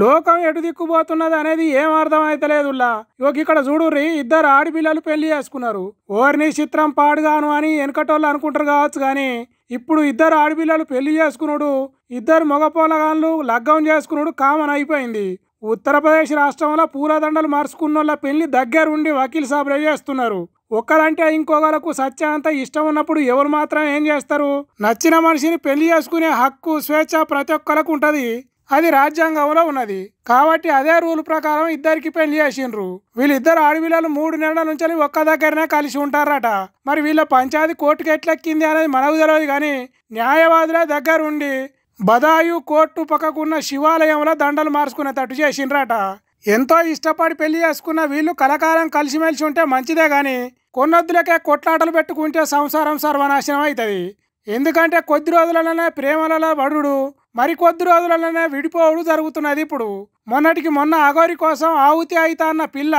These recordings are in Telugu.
లోకం ఎటు దిక్కుపోతున్నది అనేది ఏం అర్థమైతలేదుల్లా. ఇక్కడ చూడుర్రి, ఇద్దరు ఆడపిల్లలు పెళ్లి చేసుకున్నారు. ఓర్ని చిత్రం పాడుగాను అని వెనకటోళ్ళు అనుకుంటారు కావచ్చు, కానీ ఇప్పుడు ఇద్దరు ఆడపిల్లలు పెళ్లి చేసుకున్నాడు, ఇద్దరు మగపోలగాళ్ళు లగ్గం చేసుకున్నాడు కామన్ అయిపోయింది. ఉత్తరప్రదేశ్ రాష్ట్రంలో పూలదండలు మార్చుకున్నోళ్ళ పెళ్లి దగ్గరుండి వకీల్ సాబులే చేస్తున్నారు. ఒక్కరంటే ఇంకొకరికి సత్యాంత ఇష్టం ఉన్నప్పుడు ఎవరు మాత్రం ఏం చేస్తారు? నచ్చిన మనిషిని పెళ్లి చేసుకునే హక్కు, స్వేచ్ఛ ప్రతి ఒక్కరికి ఉంటది. అది రాజ్యాంగంలో ఉన్నది. కాబట్టి అదే రూల్ ప్రకారం ఇద్దరికి పెళ్లి చేసిండ్రు. వీళ్ళిద్దరు ఆడపిల్లలు 3 నెలల నుంచి ఒక్క దగ్గరనే కలిసి ఉంటారట. మరి వీళ్ళ పంచాయతీ కోర్టుకు ఎట్లెక్కింది అనేది మనకు తెలియదు, కానీ న్యాయవాదుల దగ్గరుండి బదాయు కోర్టు పక్కకున్న శివాలయంలో దండలు మార్చుకునేటట్టు చేసిండ్రట. ఎంతో ఇష్టపడి పెళ్లి చేసుకున్న వీళ్ళు కలకాలం కలిసిమెలిసి ఉంటే మంచిదే, గాని కొన్నొద్దులకే కొట్లాటలు పెట్టుకుంటే సంసారం సర్వనాశనం అవుతుంది. ఎందుకంటే కొద్ది రోజులలోనే ప్రేమలలో పడుడు, మరి కొద్ది రోజులలోనే విడిపోవడు జరుగుతున్నది. ఇప్పుడు మొన్నటికి మొన్న అఘోరి కోసం ఆహుతి అయితా అన్న పిల్ల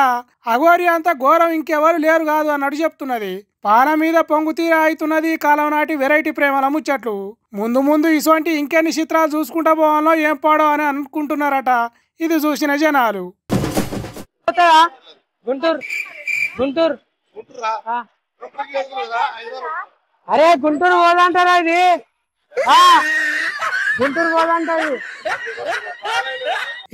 అఘోరి అంత ఘోరం ఇంకెవరు లేరు కాదు అన్నట్టు చెప్తున్నది. పాల మీద పొంగుతీర అవుతున్నది ఈ కాలం నాటి వెరైటీ ప్రేమల ముచ్చట్లు. ముందు ముందు ఇటువంటి ఇంకెన్ని చిత్రాలు చూసుకుంటా పోవాలో ఏం పాడో అని అనుకుంటున్నారట ఇది చూసిన జనాలు. గుంటూరు గుంటూరు అరే గుంటూరు పోదంటారా ఇది? గుంటూరు పోదంటది.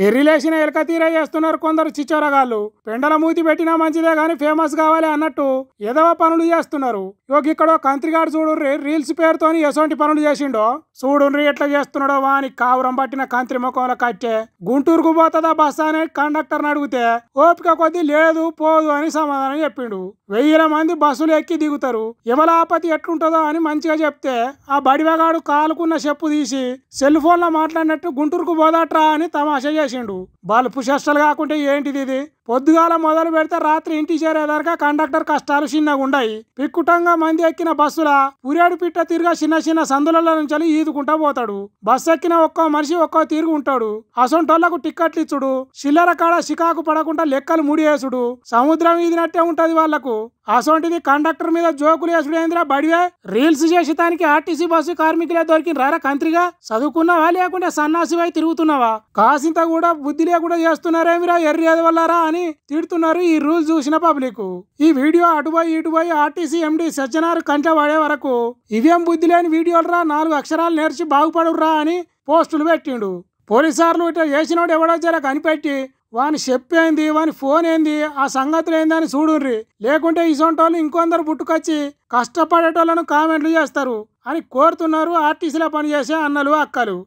ఎర్రిలేసిన ఎలక తీర చేస్తున్నారు కొందరు చిచ్చోరగాళ్ళు. పెండల మూతి పెట్టినా మంచిదే గాని ఫేమస్ కావాలి అన్నట్టు ఎదవ పనులు చేస్తున్నారు. ఇక్కడ కంత్రిగాడు చూడుర్రి, రీల్స్ పేరుతోని ఎసొంటి పనులు చేసిండో చూడుర్రి ఎట్లా చేస్తున్నాడో. వాని కావురం పట్టిన కంత్రి ముఖంలో కట్టే గుంటూరుకు పోతుందా బస్ అని కండక్టర్ని అడిగితే ఓపిక కొద్ది లేదు పోదు అని సమాధానం చెప్పిండు. 1000 మంది బస్సులు ఎక్కి దిగుతారు, ఎవలాపతి ఎట్లుంటుందో అని మంచిగా చెప్తే ఆ బడివగాడు కాలుకున్న చెప్పు తీసి సెల్ ఫోన్ లో మాట్లాడినట్టు గుంటూరుకు పోదాట్రా అని తమాషా చేసిండు. బల్పు చేష్టలు కాకుంటే ఏంటిది ఇది? పొద్దుగాల మొదలు పెడితే రాత్రి ఇంటి చేరేదాకా కండక్టర్ కష్టాలు చిన్నగా ఉండయి. పిక్కుటంగా మంది ఎక్కిన బస్సుల పురేడు పిట్ట తిరిగా చిన్న చిన్న సందులలో నుంచి ఈదుకుంటా పోతాడు. బస్సు ఎక్కిన ఒక్కో మనిషి ఒక్కో తిరుగు ఉంటాడు. అసొంటోళ్లకు టిక్కెట్లు ఇచ్చుడు, చిల్లర కాడ చికాకు పడకుండా లెక్కలు ముడియేసుడు సముద్రం ఈదినట్టే ఉంటది వాళ్లకు. అసొంటిది కండక్టర్ మీద జోకులు వేసుడు ఏంద్రా బడివే? రీల్స్ చేసి దానికి ఆర్టీసీ బస్సు కార్మికులే దొరికిన రారా కంత్రిగా? చదువుకున్నావా లేకుంటే సన్నాసివై తిరుగుతున్నావా? కాసింత కూడా బుద్ధి లేకుండా చేస్తున్నారేమిరా ఎర్రి ఎదవల్లారా అని తిడుతున్నారు ఈ రూల్స్ చూసిన పబ్లిక్. ఈ వీడియో అటుపోయి ఆర్టీసీ ఎండి సజ్జనారు కంట పడే వరకు ఇవేం బుద్ధి లేని వీడియోలు రా, 4 అక్షరాలు నేర్చి బాగుపడుర్రా అని పోస్టులు పెట్టిండు. పోలీసార్లు ఇట్లా చేసినోడు ఎవడో జర కనిపెట్టి వాని చెప్పేంది, వాని ఫోన్ ఏంది, ఆ సంగతులు ఏంది అని చూడుర్రి. లేకుంటే ఇసొంటోళ్ళు ఇంకొందరు పుట్టుకొచ్చి కష్టపడేటోళ్లను కామెంట్లు చేస్తారు అని కోరుతున్నారు ఆర్టీసీలో పనిచేసే అన్నలు అక్కలు.